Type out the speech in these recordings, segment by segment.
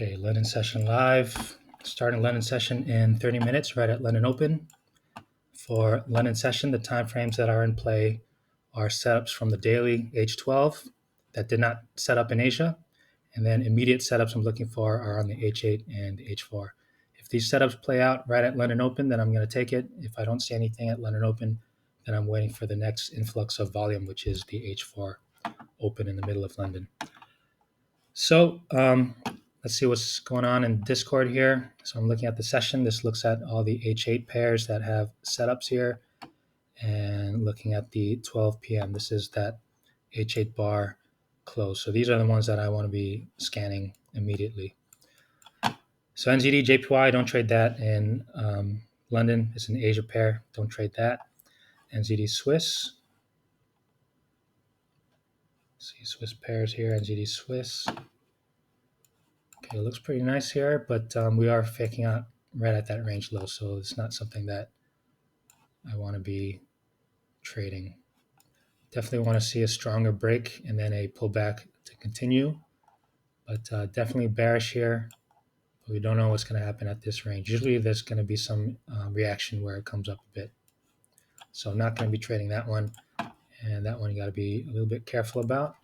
Okay, London session live. Starting London session in 30 minutes, right at London Open. For London session, the timeframes that are in play are setups from the daily H12 that did not set up in Asia, and then immediate setups I'm looking for are on the H8 and H4. If these setups play out right at London Open, then I'm going to take it. If I don't see anything at London Open, then I'm waiting for the next influx of volume, which is the H4 Open in the middle of London. So let's see what's going on in Discord here. So I'm looking at the session. This looks at all the H8 pairs that have setups here, and looking at the 12 p.m. This is that H8 bar close. So these are the ones that I want to be scanning immediately. So NZD, JPY, don't trade that in London. It's an Asia pair. Don't trade that. NZD, Swiss. See Swiss pairs here. NZD, Swiss. Okay, it looks pretty nice here, but we are faking out right at that range low, so it's not something that I want to be trading. Definitely want to see a stronger break and then a pullback to continue, but definitely bearish here. But we don't know what's going to happen at this range. Usually there's going to be some reaction where it comes up a bit. So I'm not going to be trading that one, and that one you got to be a little bit careful about.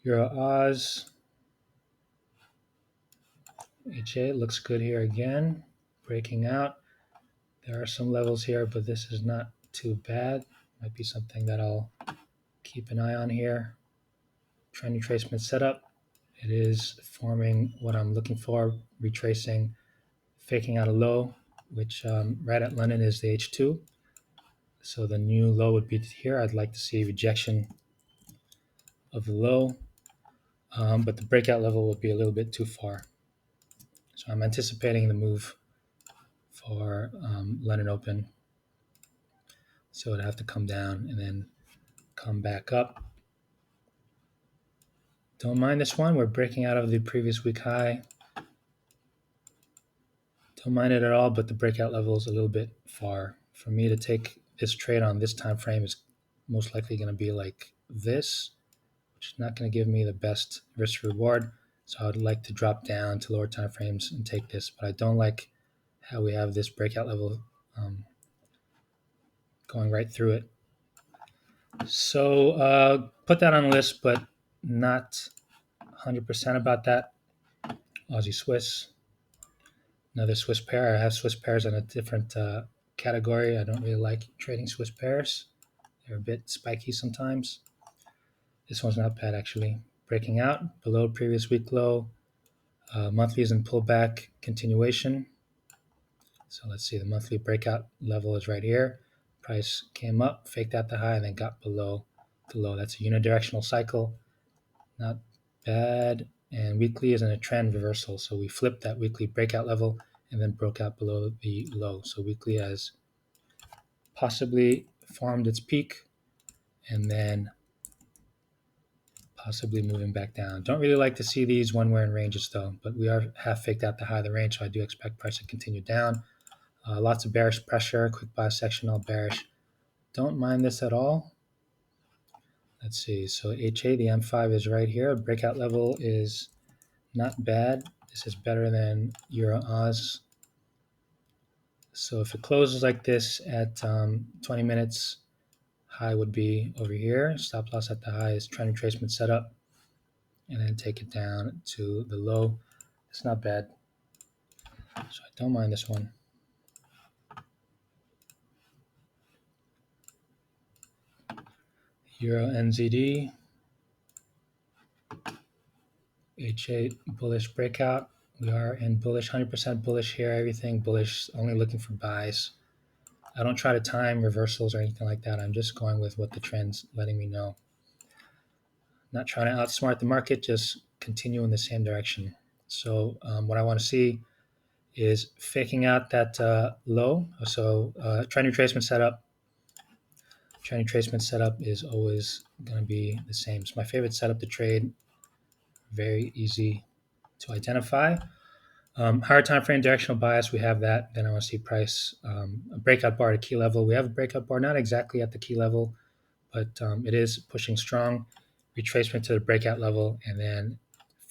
Euro Oz. HA looks good here again, breaking out. There are some levels here, but this is not too bad. Might be something that I'll keep an eye on here. Trend retracement setup. It is forming what I'm looking for, retracing, faking out a low, which right at London is the H2. So the new low would be here. I'd like to see rejection of the low, but the breakout level would be a little bit too far. So I'm anticipating the move for London Open. So it'd have to come down and then come back up. Don't mind this one. We're breaking out of the previous week high. Don't mind it at all, but the breakout level is a little bit far. For me to take this trade on this time frame is most likely going to be like this, which is not going to give me the best risk reward. So I would like to drop down to lower time frames and take this, but I don't like how we have this breakout level going right through it. So put that on the list, but not 100% about that. Aussie Swiss, another Swiss pair. I have Swiss pairs on a different category. I don't really like trading Swiss pairs. They're a bit spiky sometimes. This one's not bad actually. Breaking out below previous week low. Monthly is in pullback continuation. So let's see, the monthly breakout level is right here. Price came up, faked out the high, and then got below the low. That's a unidirectional cycle. Not bad. And weekly is in a trend reversal. So we flipped that weekly breakout level and then broke out below the low. So weekly has possibly formed its peak and then possibly moving back down. Don't really like to see these when we're in ranges though, but we are half faked out the high of the range, so I do expect price to continue down. Lots of bearish pressure, quick buy section, all bearish. Don't mind this at all. Let's see, so HA, the M5 is right here. Breakout level is not bad. This is better than Euro Oz. So if it closes like this at 20 minutes, high would be over here. Stop loss at the high is trend retracement setup, and then take it down to the low. It's not bad. So I don't mind this one. Euro NZD. H8 bullish breakout. We are in bullish, 100% bullish here. Everything bullish, only looking for buys. I don't try to time reversals or anything like that. I'm just going with what the trend's letting me know. Not trying to outsmart the market, just continue in the same direction. So what I want to see is faking out that low. So trend retracement setup. Trend retracement setup is always going to be the same. It's my favorite setup to trade. Very easy to identify. Higher time frame directional bias, we have that. Then I want to see price, a breakout bar at key level. We have a breakout bar, not exactly at the key level, but it is pushing strong. Retracement to the breakout level, and then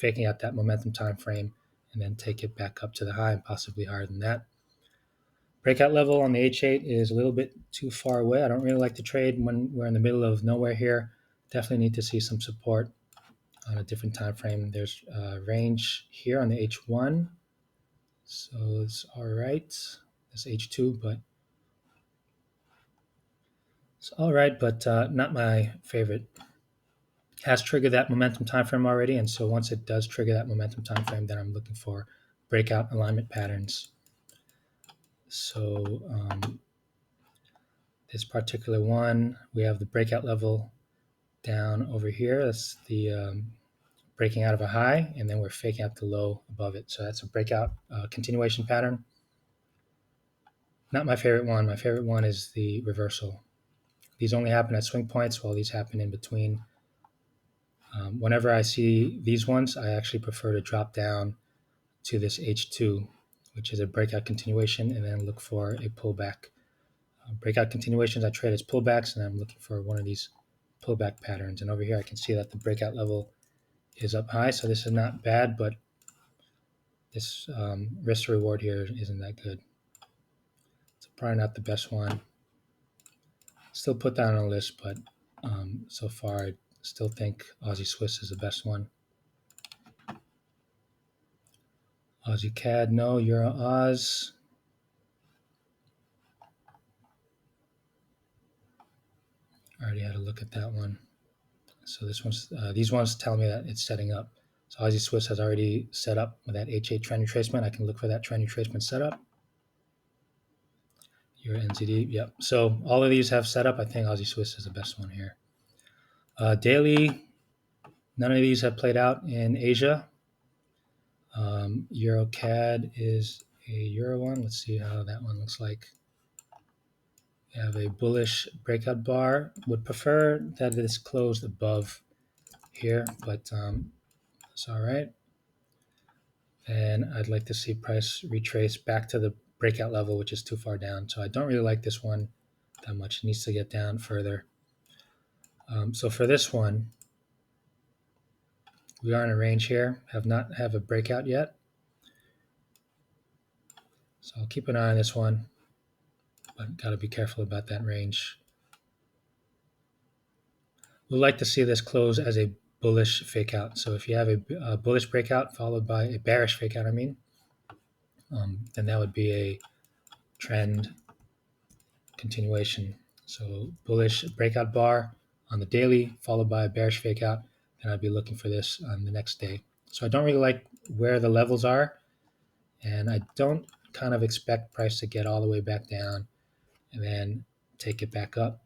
faking out that momentum time frame and then take it back up to the high and possibly higher than that. Breakout level on the H8 is a little bit too far away. I don't really like to trade when we're in the middle of nowhere here. Definitely need to see some support on a different time frame. There's a range here on the H1, so it's all right. It's H2, but it's all right, but not my favorite. Has triggered that momentum time frame already, and so once it does trigger that momentum time frame, then I'm looking for breakout alignment patterns. So this particular one, we have the breakout level down over here. That's the breaking out of a high, and then we're faking out the low above it. So that's a breakout continuation pattern. Not my favorite one. My favorite one is the reversal. These only happen at swing points, while these happen in between. Whenever I see these ones, I actually prefer to drop down to this H2, which is a breakout continuation, and then look for a pullback. Breakout continuations I trade as pullbacks, and I'm looking for one of these pullback patterns. And over here, I can see that the breakout level is up high, so this is not bad, but this risk to reward here isn't that good. It's probably not the best one. Still put that on a list, but so far I still think Aussie Swiss is the best one. Aussie CAD, no. Euro Oz. I already had a look at that one. So this one's these ones tell me that it's setting up. So Aussie Swiss has already set up with that H8 trend retracement. I can look for that trend retracement setup. Euro NZD, yep. So all of these have set up. I think Aussie Swiss is the best one here. Daily, none of these have played out in Asia. Euro CAD is a Euro one. Let's see how that one looks like. We have a bullish breakout bar. Would prefer that it is closed above here, but it's all right. And I'd like to see price retrace back to the breakout level, which is too far down. So I don't really like this one that much. It needs to get down further. So for this one, we are in a range here. Have not have a breakout yet. So I'll keep an eye on this one, but got to be careful about that range. We'd like to see this close as a bullish fake out. So if you have a bullish breakout followed by a bearish fake out, then that would be a trend continuation. So bullish breakout bar on the daily followed by a bearish fake out, and I'd be looking for this on the next day. So I don't really like where the levels are, and I don't kind of expect price to get all the way back down and then take it back up.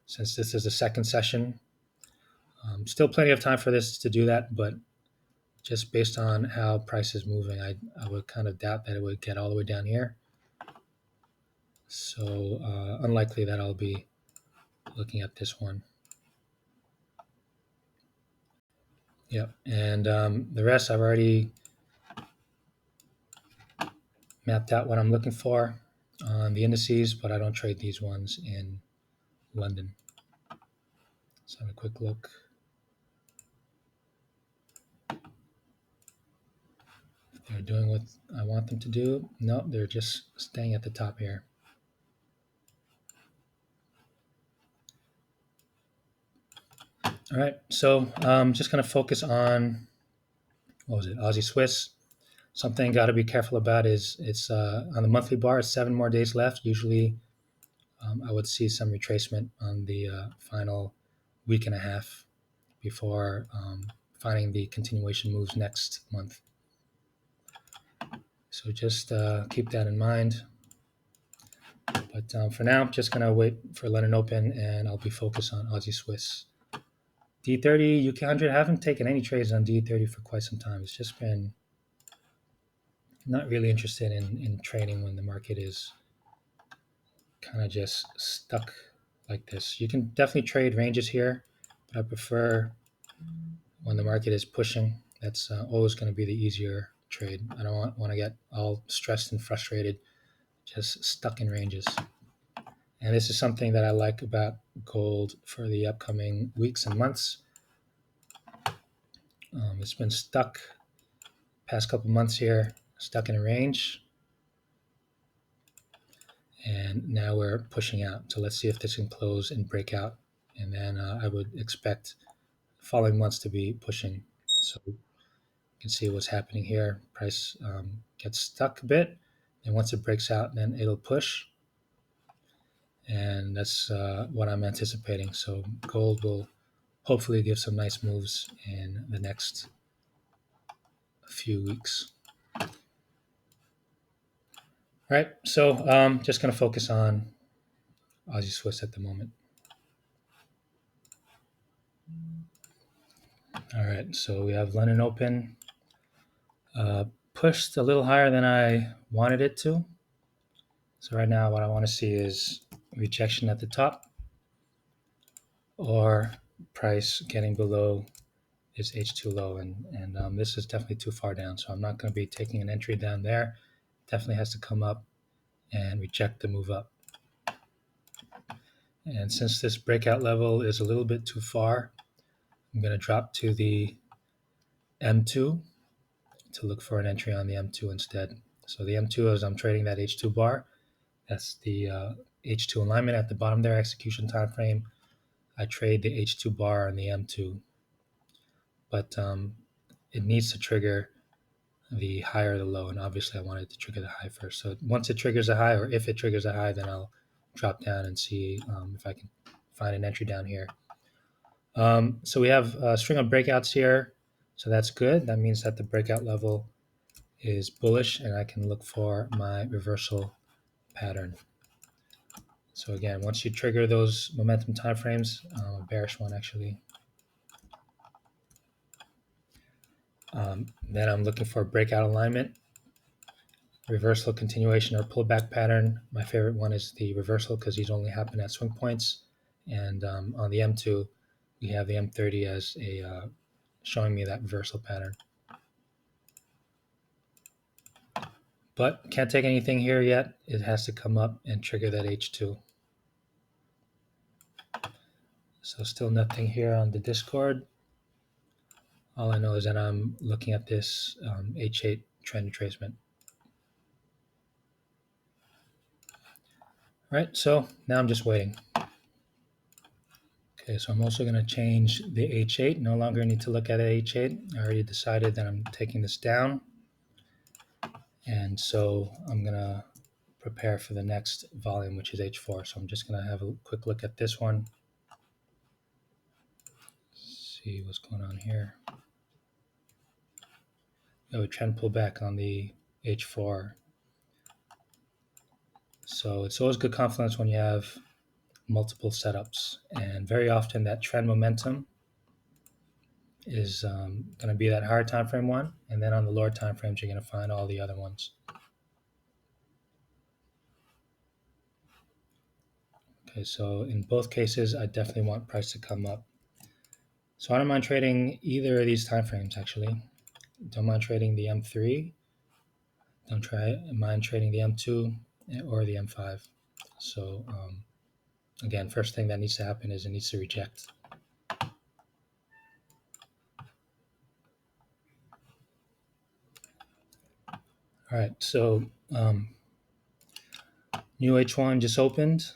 Since this is a second session, still plenty of time for this to do that, but just based on how price is moving, I would kind of doubt that it would get all the way down here. So unlikely that I'll be looking at this one. Yep, and the rest I've already mapped out what I'm looking for on the indices, but I don't trade these ones in London. Let's have a quick look. If they're doing what I want them to do. No, they're just staying at the top here. All right, so I'm just going to focus on, what was it, Aussie Swiss. Something got to be careful about is it's on the monthly bar, it's 7 more days left. Usually I would see some retracement on the final week and a half before finding the continuation moves next month. So just keep that in mind. But for now, I'm just going to wait for London Open, and I'll be focused on Aussie Swiss. D30, UK 100, I haven't taken any trades on D30 for quite some time. It's just been not really interested in trading when the market is kind of just stuck like this. You can definitely trade ranges here, but I prefer when the market is pushing. That's always going to be the easier trade. I don't want to get all stressed and frustrated, just stuck in ranges. And this is something that I like about gold for the upcoming weeks and months. It's been stuck past couple months here, stuck in a range, and now we're pushing out. So let's see if this can close and break out, and then I would expect following months to be pushing. So you can see what's happening here. Price gets stuck a bit, and once it breaks out, then it'll push, and that's what I'm anticipating. So gold will hopefully give some nice moves in the next few weeks. All right, so just going to focus on Aussie Swiss at the moment. All right, so we have London Open pushed a little higher than I wanted it to. So right now, what I want to see is rejection at the top or price getting below its H2 low, and this is definitely too far down. So I'm not going to be taking an entry down there. Definitely has to come up and reject the move up. And since this breakout level is a little bit too far, I'm going to drop to the M2 to look for an entry on the M2 instead. So the M2 is I'm trading that H2 bar. That's the H2 alignment at the bottom there, execution time frame. I trade the H2 bar on the M2, but it needs to trigger the high or the low, and obviously I wanted to trigger the high first. So once it triggers a high, or if it triggers a high, then I'll drop down and see if I can find an entry down here. So we have a string of breakouts here, so that's good. That means that the breakout level is bullish, and I can look for my reversal pattern. So again, once you trigger those momentum timeframes, a bearish one actually, then I'm looking for a breakout alignment, reversal continuation, or pullback pattern. My favorite one is the reversal because these only happen at swing points. And on the M2, we have the M30 as a showing me that reversal pattern. But can't take anything here yet. It has to come up and trigger that H2. So still nothing here on the Discord. All I know is that I'm looking at this H8 trend retracement. All right, so now I'm just waiting. Okay, so I'm also going to change the H8. No longer need to look at H8. I already decided that I'm taking this down. And so I'm going to prepare for the next volume, which is H4. So I'm just going to have a quick look at this one. See what's going on here. We trend pullback on the H4. So it's always good confluence when you have multiple setups, and very often that trend momentum is going to be that higher time frame one, and then on the lower time frames you're going to find all the other ones. Okay, so in both cases I definitely want price to come up. So I don't mind trading either of these time frames actually. Don't mind trading the M3, don't mind trading the M2 or the M5. So again, first thing that needs to happen is it needs to reject. All right, so new H1 just opened.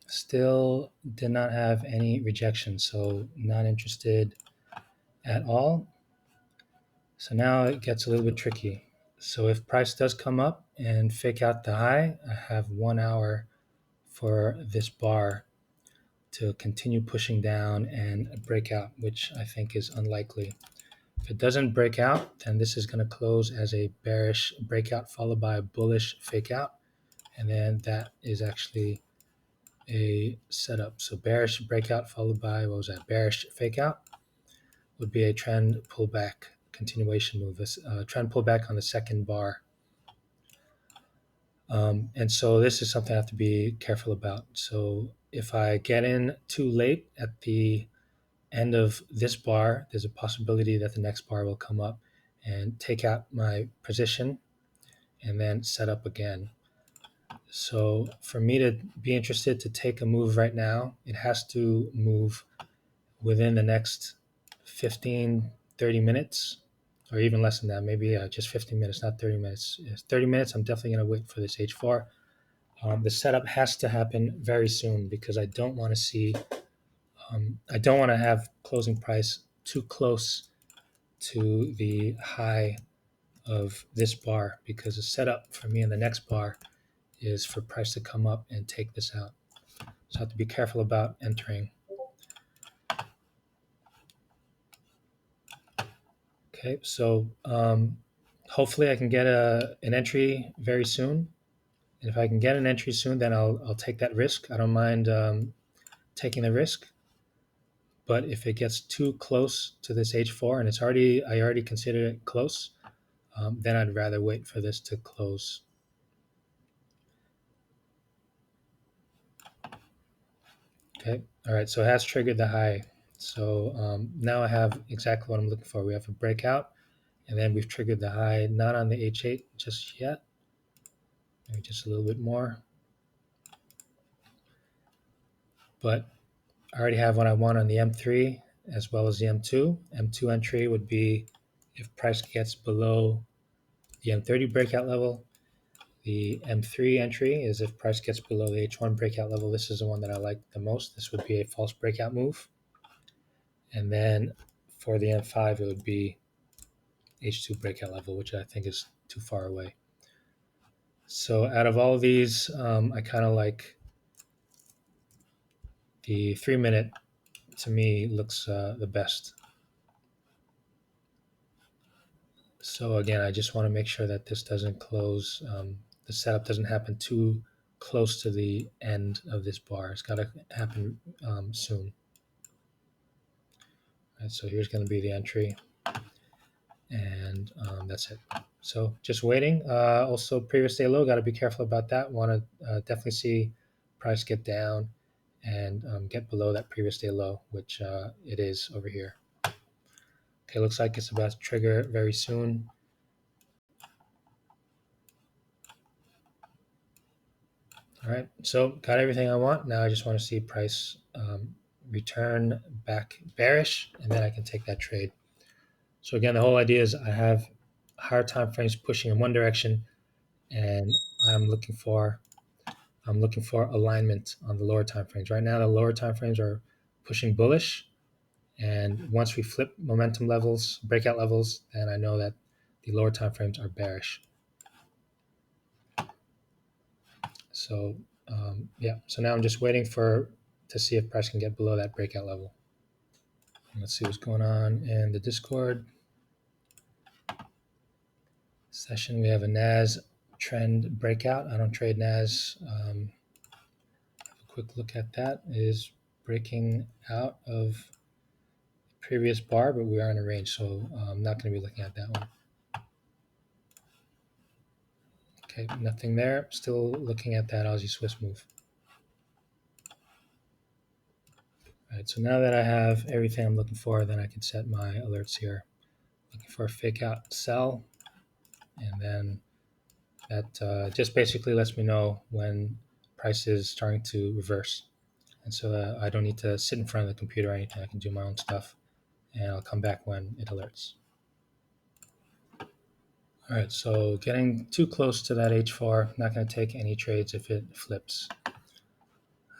Still did not have any rejection, so not interested at all. So now it gets a little bit tricky. So if price does come up and fake out the high, I have 1 hour for this bar to continue pushing down and break out, which I think is unlikely. If it doesn't break out, then this is going to close as a bearish breakout followed by a bullish fake out. And then that is actually a setup. So bearish breakout followed by, what was that? Bearish fake out would be a trend pullback continuation move, trend pullback on the second bar. And so this is something I have to be careful about. So if I get in too late at the end of this bar, there's a possibility that the next bar will come up and take out my position and then set up again. So for me to be interested to take a move right now, it has to move within the next 15 30 minutes or even less than that, maybe just 15 minutes, not 30 minutes. 30 minutes, I'm definitely going to wait for this H4. The setup has to happen very soon because I don't want to see, I don't want to have closing price too close to the high of this bar, because the setup for me in the next bar is for price to come up and take this out. So I have to be careful about entering. Okay, so hopefully I can get an entry very soon. And if I can get an entry soon, then I'll take that risk. I don't mind taking the risk. But if it gets too close to this H4 and I already consider it close, then I'd rather wait for this to close. Okay, all right, so it has triggered the high. So now I have exactly what I'm looking for. We have a breakout, and then we've triggered the high, not on the H8 just yet, maybe just a little bit more. But I already have what I want on the M3 as well as the M2. M2 entry would be if price gets below the M30 breakout level. The M3 entry is if price gets below the H1 breakout level. This is the one that I like the most. This would be a false breakout move. And then for the M5, it would be H2 breakout level, which I think is too far away. So out of all of these, I kind of like the 3-minute. To me, looks the best. So again, I just want to make sure that this doesn't close. The setup doesn't happen too close to the end of this bar. It's got to happen soon. Right, so here's going to be the entry, and that's it. So just waiting. Also, previous day low, got to be careful about that. Want to definitely see price get down and get below that previous day low, which it is over here. Okay, looks like it's about to trigger very soon. All right, so got everything I want. Now I just want to see price return back bearish, and then I can take that trade. So again, the whole idea is I have higher time frames pushing in one direction, and I'm looking for alignment on the lower time frames. Right now, the lower time frames are pushing bullish, and once we flip momentum levels, breakout levels, then I know that the lower time frames are bearish. So yeah, so now I'm just waiting to see if price can get below that breakout level. Let's see what's going on in the Discord session. We have a NAS trend breakout. I don't trade NAS. Have a quick look at that. It is breaking out of the previous bar, but we are in a range, so I'm not going to be looking at that one. Okay, nothing there. Still looking at that Aussie Swiss move. All right, so now that I have everything I'm looking for, then I can set my alerts here. Looking for a fake out sell, and then that just basically lets me know when price is starting to reverse. And so I don't need to sit in front of the computer or anything. I can do my own stuff, and I'll come back when it alerts. All right, so getting too close to that H4, not going to take any trades if it flips.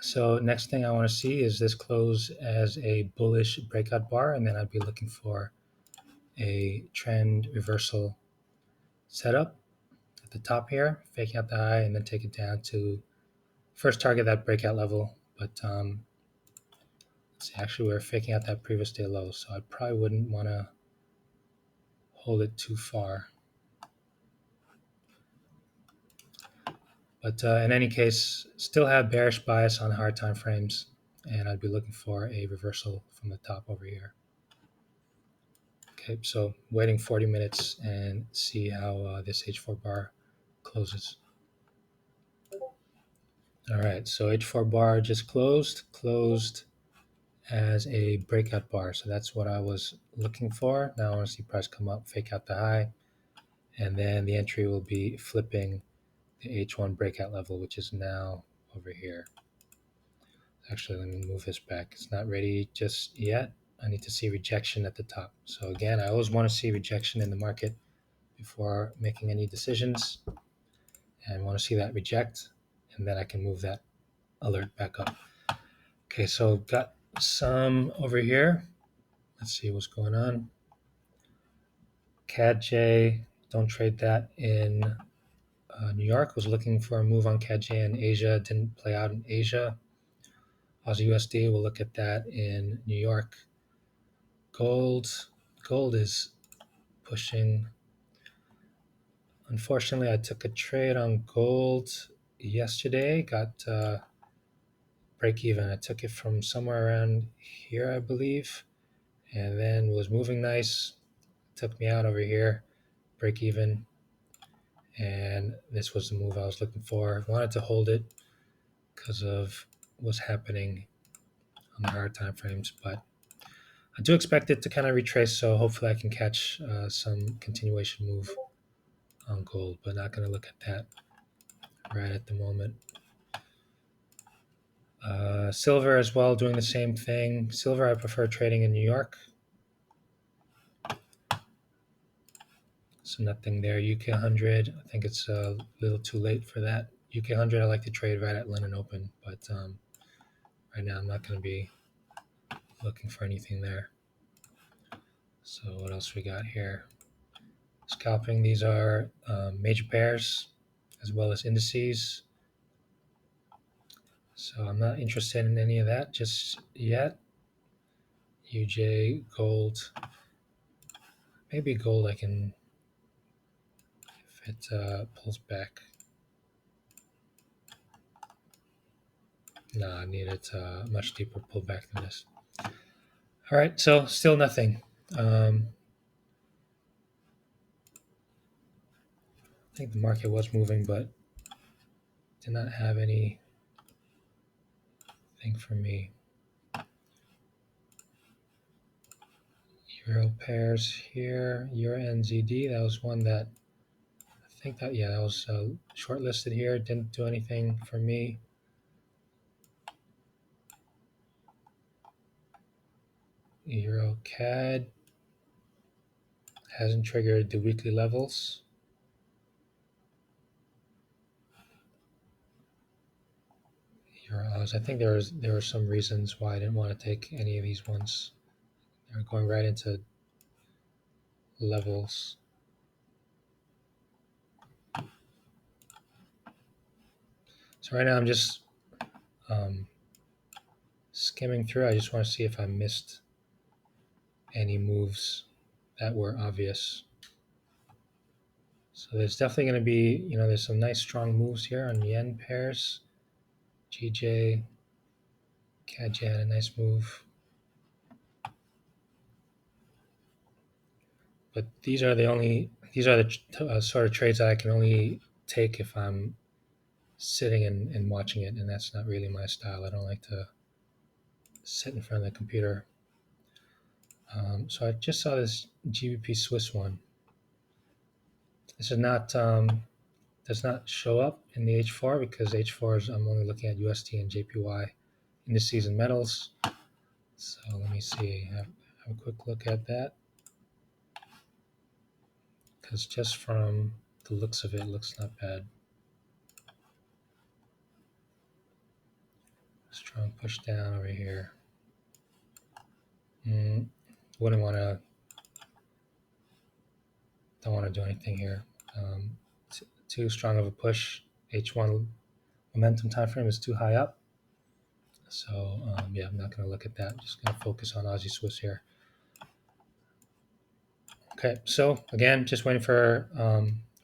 So next thing I want to see is this close as a bullish breakout bar, and then I'd be looking for a trend reversal setup at the top here, fake out the high, and then take it down to first target that breakout level. But let's see, actually we're faking out that previous day low, so I probably wouldn't want to hold it too far. But in any case, still have bearish bias on hard time frames, and I'd be looking for a reversal from the top over here. Okay, so waiting 40 minutes and see how this H4 bar closes. All right, so H4 bar just closed as a breakout bar. So that's what I was looking for. Now I want to see price come up, fake out the high, and then the entry will be flipping the H1 breakout level, which is now over here. Actually, let me move this back. It's not ready just yet. I need to see rejection at the top. So again, I always want to see rejection in the market before making any decisions, and I want to see that reject, and then I can move that alert back up. Okay, so got some over here. Let's see what's going on. CAD-J, don't trade that in New York. Was looking for a move on CAD-J in Asia. Didn't play out in Asia. Aussie USD, we'll look at that in New York. Gold is pushing. Unfortunately, I took a trade on gold yesterday. Got break even. I took it from somewhere around here, I believe, and then was moving nice. Took me out over here, break even, and this was the move I was looking for. I wanted to hold it because of what's happening on the higher time frames, but I do expect it to kind of retrace, so hopefully I can catch some continuation move on gold, but not going to look at that right at the moment. Silver as well, doing the same thing. Silver, I prefer trading in New York. So nothing there. UK 100, I think it's a little too late for that. UK 100, I like to trade right at London Open, but right now I'm not going to be looking for anything there. So what else we got here? Scalping, these are major pairs as well as indices. So I'm not interested in any of that just yet. UJ, gold. Maybe gold I can, if it pulls back. No, I need it much deeper pullback than this. All right, so still nothing. I think the market was moving, but did not have anything for me. Euro pairs here, Euro NZD. That was one that I think that that was shortlisted here. Didn't do anything for me. Euro CAD hasn't triggered the weekly levels. Euro Oz. I think there were some reasons why I didn't want to take any of these ones. They're going right into levels. So right now I'm just skimming through. I just want to see if I missed any moves that were obvious. So there's definitely going to be, there's some nice strong moves here on yen pairs. GJ, CAD had a nice move. But these are the sort of trades that I can only take if I'm sitting and watching it, and that's not really my style. I don't like to sit in front of the computer. So I just saw this GBP Swiss one. This is not does not show up in the H4 because H4 is I'm only looking at USD and JPY indices and metals. So let me see. Have a quick look at that. Because just from the looks of it, it looks not bad. Strong push down over here. Don't want to do anything here. Too strong of a push. H1 momentum time frame is too high up. So I'm not going to look at that. I'm just going to focus on Aussie Swiss here. Okay, so again, just waiting for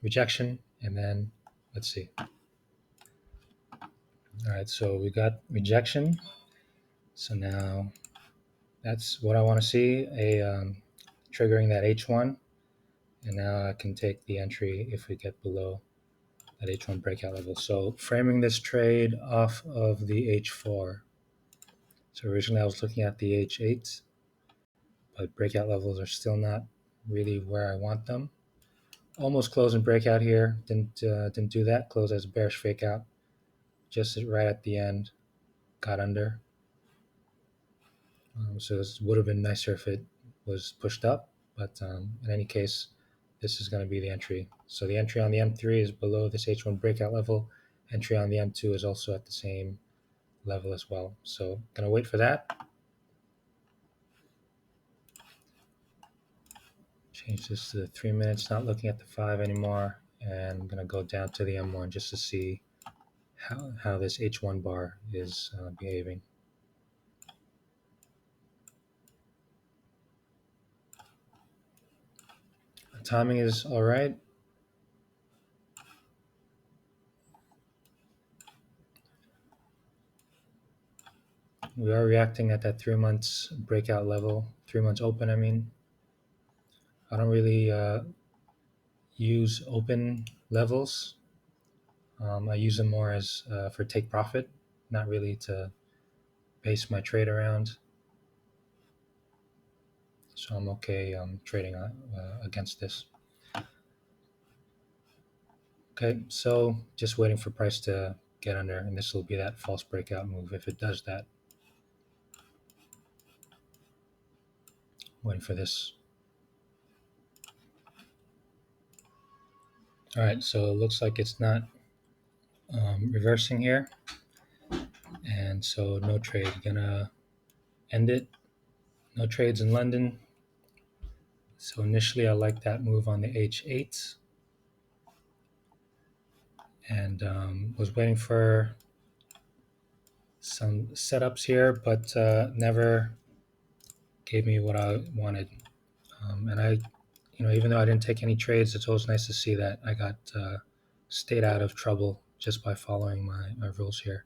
rejection, and then let's see. All right, so we got rejection. So now that's what I want to see, triggering that H1. And now I can take the entry if we get below that H1 breakout level. So framing this trade off of the H4. So originally I was looking at the H8, but breakout levels are still not really where I want them. Almost closing breakout here. Didn't do that. Closed as a bearish fake out. Just right at the end. Got under. So this would have been nicer if it was pushed up, but in any case, this is going to be the entry. So the entry on the M3 is below this H1 breakout level. Entry on the M2 is also at the same level as well. So going to wait for that. Change this to the 3 minutes, not looking at the 5 anymore. And I'm going to go down to the M1 just to see how this H1 bar is behaving. The timing is all right. We are reacting at that 3 months breakout level, 3 months open, I mean. I don't really use open levels. I use them more as for take profit, not really to base my trade around. So I'm okay trading against this. Okay, so just waiting for price to get under, and this will be that false breakout move if it does that. Waiting for this. All right, so it looks like it's not reversing here, and so no trade. Gonna end it. No trades in London. So initially I like that move on the H8 and was waiting for some setups here, but never gave me what I wanted. And I, even though I didn't take any trades, it's always nice to see that I got stayed out of trouble just by following my rules here.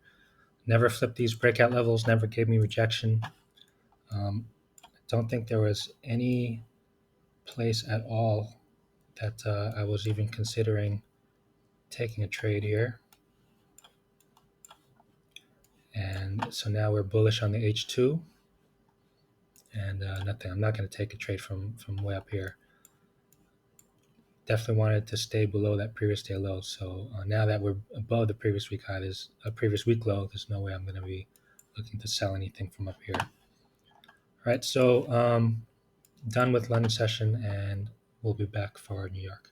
Never flipped these breakout levels, never gave me rejection. I don't think there was any place at all that I was even considering taking a trade here. And so now we're bullish on the H2 and nothing. I'm not going to take a trade from way up here. Definitely wanted to stay below that previous day low. So now that we're above the previous week high, there's a previous week low. There's no way I'm going to be looking to sell anything from up here. All right, so done with London session, and we'll be back for New York.